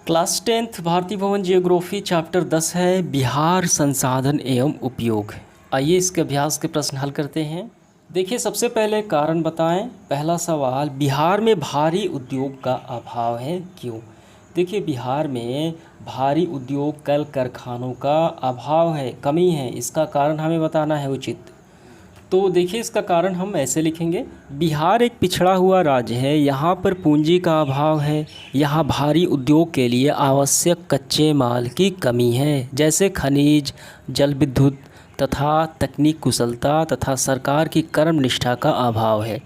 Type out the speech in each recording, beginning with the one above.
Class 10th भारतीय भवन geography chapter 10 है बिहार संसाधन एवं उपयोग। आइए इसके अभ्यास के प्रश्न हल करते हैं। देखिए सबसे पहले कारण बताएं। पहला सवाल, बिहार में भारी उद्योग का अभाव है, क्यों? देखिए बिहार में भारी उद्योग कल कारखानों का अभाव है, कमी है, इसका कारण हमें बताना है उचित। तो देखिए इसका कारण हम ऐसे लिखेंगे, बिहार एक पिछड़ा हुआ राज्य है, यहाँ पर पूंजी का अभाव है, यहाँ भारी उद्योग के लिए आवश्यक कच्चे माल की कमी है, जैसे खनिज, जल विद्युत तथा तकनीक कुशलता तथा सरकार की कर्मनिष्ठा का अभाव है।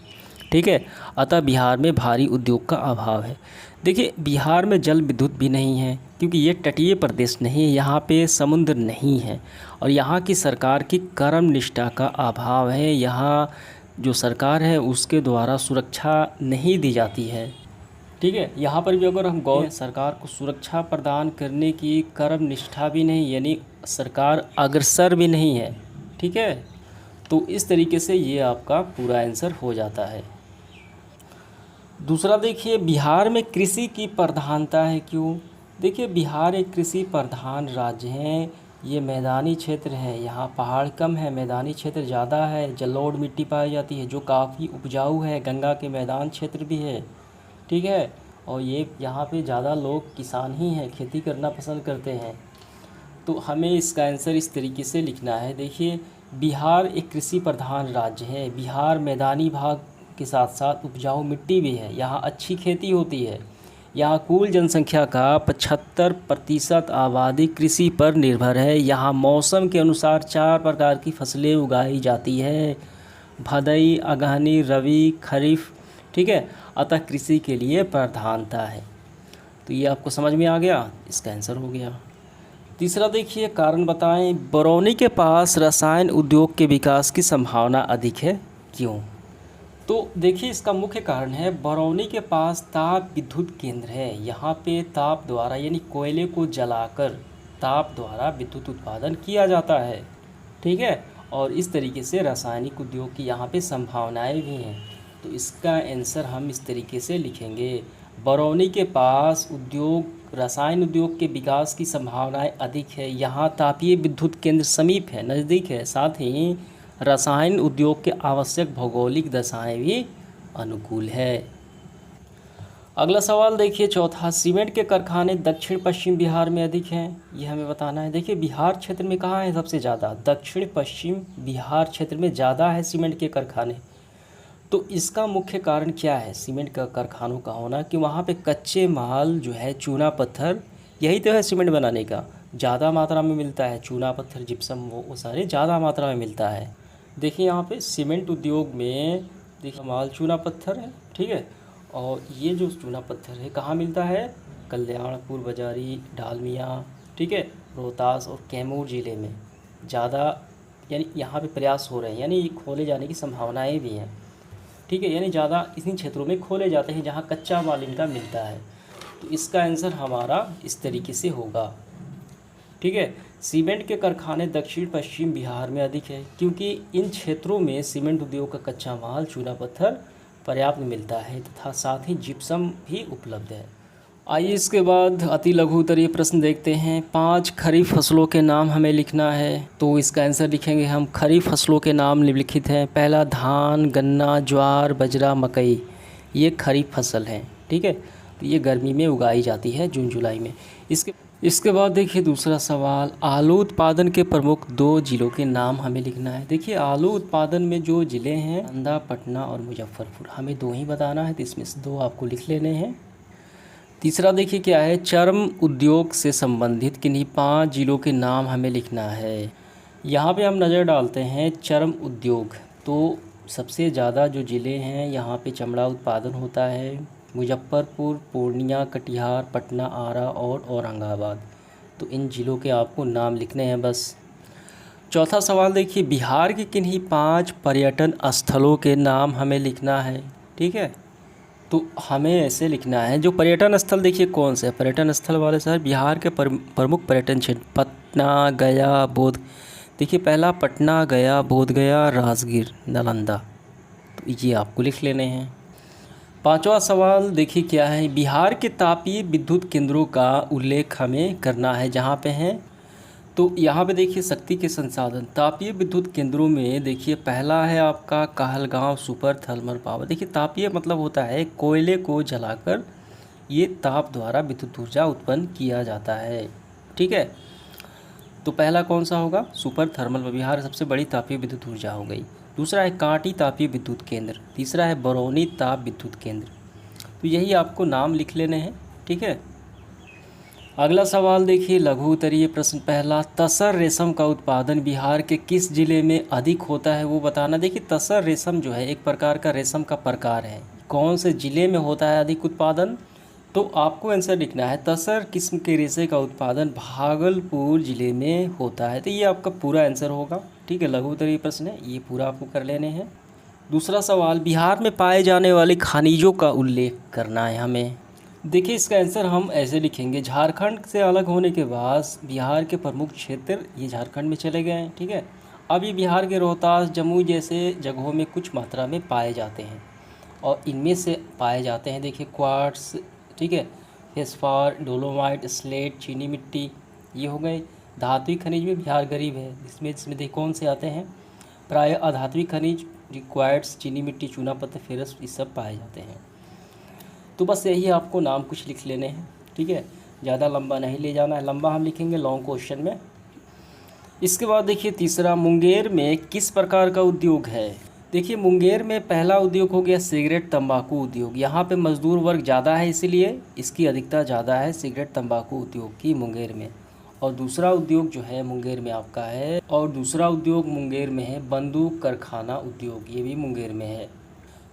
ठीक है, अतः बिहार में भारी उद्योग का अभाव है। देखिए बिहार में जल विद्युत भी नहीं है, क्योंकि ये तटीय प्रदेश नहीं है, यहाँ पे समुद्र नहीं है, और यहाँ की सरकार की कर्मनिष्ठा का अभाव है। यहाँ जो सरकार है उसके द्वारा सुरक्षा नहीं दी जाती है। ठीक है, यहाँ पर भी अगर हम गौर, सरकार को सुरक्षा प्रदान करने की कर्मनिष्ठा भी नहीं, यानी सरकार अग्रसर भी नहीं है। ठीक है, तो इस तरीके से ये आपका पूरा आंसर हो जाता है। दूसरा देखिए, बिहार में कृषि की प्रधानता है, क्यों? देखिए बिहार एक कृषि प्रधान राज्य है, ये मैदानी क्षेत्र है, यहाँ पहाड़ कम है, मैदानी क्षेत्र ज़्यादा है, जलोढ़ मिट्टी पाई जाती है जो काफ़ी उपजाऊ है, गंगा के मैदान क्षेत्र भी है। ठीक है, और ये यहाँ पे ज़्यादा लोग किसान ही हैं, खेती करना पसंद करते हैं। तो हमें इसका आंसर इस तरीके से लिखना है। देखिए बिहार एक कृषि प्रधान राज्य है, बिहार मैदानी भाग के साथ साथ उपजाऊ मिट्टी भी है, यहाँ अच्छी खेती होती है, यहाँ कुल जनसंख्या का 75% आबादी कृषि पर निर्भर है, यहाँ मौसम के अनुसार 4 प्रकार की फसलें उगाई जाती है, भदई, अगहनी, रबी, खरीफ। ठीक है, अतः कृषि के लिए प्रधानता है। तो ये आपको समझ में आ गया, इसका आंसर हो गया। तीसरा देखिए, कारण बताएं। बरौनी के पास रसायन उद्योग के विकास की संभावना अधिक है, क्यों? तो देखिए इसका मुख्य कारण है, बरौनी के पास ताप विद्युत केंद्र है, यहाँ पे ताप द्वारा यानी कोयले को जलाकर ताप द्वारा विद्युत उत्पादन किया जाता है। ठीक है, और इस तरीके से रासायनिक उद्योग की यहाँ पे संभावनाएं भी हैं। तो इसका आंसर हम इस तरीके से लिखेंगे, बरौनी के पास उद्योग, रसायन उद्योग के विकास की संभावनाएं अधिक है, यहाँ तापीय विद्युत केंद्र समीप है, नज़दीक है, साथ ही रसायन उद्योग के आवश्यक भौगोलिक दशाएं भी अनुकूल है। अगला सवाल देखिए चौथा, सीमेंट के कारखाने दक्षिण पश्चिम बिहार में अधिक हैं, ये हमें बताना है। देखिए बिहार क्षेत्र में कहाँ है सबसे ज़्यादा? दक्षिण पश्चिम बिहार क्षेत्र में ज़्यादा है सीमेंट के कारखाने। तो इसका मुख्य कारण क्या है सीमेंट का कारखानों का होना? कि वहाँ पे कच्चे माल जो है, चूना पत्थर, यही तो है सीमेंट बनाने का, ज़्यादा मात्रा में मिलता है। चूना पत्थर, जिप्सम, वो सारे ज़्यादा मात्रा में मिलता है। देखिए यहाँ पे सीमेंट उद्योग में देखिए माल चूना पत्थर है। ठीक है, और ये जो चूना पत्थर है कहाँ मिलता है? कल्याणपुर, बजारी, डालमिया, ठीक है, रोहतास और कैमूर ज़िले में ज़्यादा, यानी यहाँ पे प्रयास हो रहे हैं, यानी खोले जाने की संभावनाएं भी हैं। ठीक है, यानी ज़्यादा इन्हीं क्षेत्रों में खोले जाते हैं जहाँ कच्चा माल इनका मिलता है। तो इसका आंसर हमारा इस तरीके से होगा। ठीक है, सीमेंट के कारखाने दक्षिण पश्चिम बिहार में अधिक है, क्योंकि इन क्षेत्रों में सीमेंट उद्योग का कच्चा माल, चूना पत्थर पर्याप्त मिलता है तथा साथ ही जिप्सम भी उपलब्ध है। आइए इसके बाद अति लघु उत्तरीय प्रश्न देखते हैं। 5 खरीफ फसलों के नाम हमें लिखना है, तो इसका आंसर लिखेंगे हम। खरीफ फसलों के नाम निम्नलिखित हैं। पहला, धान, गन्ना, ज्वार, बजरा, मकई, ये खरीफ फसल हैं। ठीक है, तो ये गर्मी में उगाई जाती है, जून जुलाई में। इसके बाद देखिए दूसरा सवाल, आलू उत्पादन के प्रमुख 2 जिलों के नाम हमें लिखना है। देखिए आलू उत्पादन में जो ज़िले हैं, नालंदा, पटना और मुजफ्फरपुर, हमें 2 ही बताना है, तो इसमें से 2 आपको लिख लेने हैं। तीसरा देखिए क्या है, चर्म उद्योग से संबंधित किन्हीं 5 जिलों के नाम हमें लिखना है। यहाँ पे हम नज़र डालते हैं चर्म उद्योग, तो सबसे ज़्यादा जो ज़िले हैं यहाँ पे चमड़ा उत्पादन होता है, मुजफ्फरपुर, पूर्णिया, कटिहार, पटना, आरा और औरंगाबाद। तो इन ज़िलों के आपको नाम लिखने हैं बस। चौथा सवाल देखिए, बिहार के किन्हीं 5 पर्यटन स्थलों के नाम हमें लिखना है। ठीक है, तो हमें ऐसे लिखना है, जो पर्यटन स्थल देखिए कौन से पर्यटन स्थल वाले शहर बिहार के प्रमुख पर्यटन क्षेत्र, पटना, गया, बोध। देखिए पहला पटना, गया, बोध गया, राजगीर, नालंदा, तो ये आपको लिख लेने हैं। पांचवा सवाल देखिए क्या है, बिहार के तापीय विद्युत केंद्रों का उल्लेख हमें करना है जहाँ पे हैं। तो यहाँ पे देखिए शक्ति के संसाधन तापीय विद्युत केंद्रों में देखिए पहला है आपका कहलगांव सुपर थर्मल पावर। देखिए तापीय मतलब होता है कोयले को जलाकर ये ताप द्वारा विद्युत ऊर्जा उत्पन्न किया जाता है। ठीक है, तो पहला कौन सा होगा, सुपर थर्मल, बिहार सबसे बड़ी तापीय विद्युत ऊर्जा हो गई। दूसरा है कांटी तापीय विद्युत केंद्र, तीसरा है बरौनी ताप विद्युत केंद्र। तो यही आपको नाम लिख लेने हैं। ठीक है, अगला सवाल देखिए लघु उत्तरीय प्रश्न पहला, तसर रेशम का उत्पादन बिहार के किस जिले में अधिक होता है वो बताना। देखिए तसर रेशम जो है एक प्रकार का रेशम का प्रकार है, कौन से जिले में होता है अधिक उत्पादन, तो आपको आंसर लिखना है तसर किस्म के रेशे का उत्पादन भागलपुर जिले में होता है। तो ये आपका पूरा आंसर होगा। ठीक है, लघु उत्तरीय प्रश्न है, ये पूरा आपको कर लेने हैं। दूसरा सवाल, बिहार में पाए जाने वाले खनिजों का उल्लेख करना है हमें। देखिए इसका आंसर हम ऐसे लिखेंगे, झारखंड से अलग होने के बाद बिहार के प्रमुख क्षेत्र ये झारखंड में चले गए हैं। ठीक है, अब ये बिहार के रोहतास जमुई जैसे जगहों में कुछ मात्रा में पाए जाते हैं और इनमें से पाए जाते हैं देखिए क्वार्ट्स, ठीक है, फेस्फार, डोलोमाइट, स्लेट, चीनी मिट्टी, ये हो गए। धात्विक खनिज में बिहार गरीब है, इसमें देखिए कौन से आते हैं, प्राय अधात्विक खनिज क्वार्ट्स, चीनी मिट्टी, चूना पत्थर, फेरस, ये सब पाए जाते हैं। तो बस यही आपको नाम कुछ लिख लेने हैं। ठीक है, ज़्यादा लंबा नहीं ले जाना है, लंबा हम लिखेंगे लॉन्ग क्वेश्चन में। इसके बाद देखिए तीसरा, मुंगेर में किस प्रकार का उद्योग है। देखिए मुंगेर में पहला उद्योग हो गया सिगरेट तंबाकू उद्योग। यहाँ पे मजदूर वर्ग ज़्यादा है इसलिए इसकी अधिकता ज़्यादा है सिगरेट तंबाकू उद्योग की मुंगेर में। और दूसरा उद्योग जो है मुंगेर में आपका है, और दूसरा उद्योग मुंगेर में है बंदूक कारखाना उद्योग, ये भी मुंगेर में है।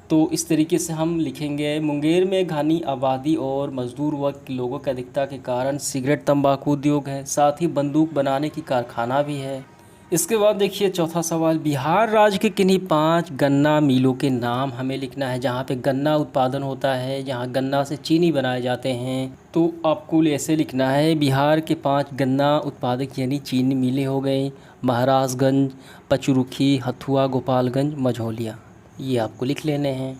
तो इस तरीके से हम लिखेंगे, मुंगेर में घनी आबादी और मजदूर वर्ग के लोगों की अधिकता के कारण सिगरेट तंबाकू उद्योग है, साथ ही बंदूक बनाने की कारखाना भी है। इसके बाद देखिए चौथा सवाल, बिहार राज्य के किन्हीं 5 गन्ना मिलों के नाम हमें लिखना है जहाँ पे गन्ना उत्पादन होता है, जहाँ गन्ना से चीनी बनाए जाते हैं। तो आपको ऐसे लिखना है, बिहार के 5 गन्ना उत्पादक यानी चीनी मिलें हो गई, महाराजगंज, पचरुखी, हथुआ, गोपालगंज, मझौलिया, ये आपको लिख लेने हैं।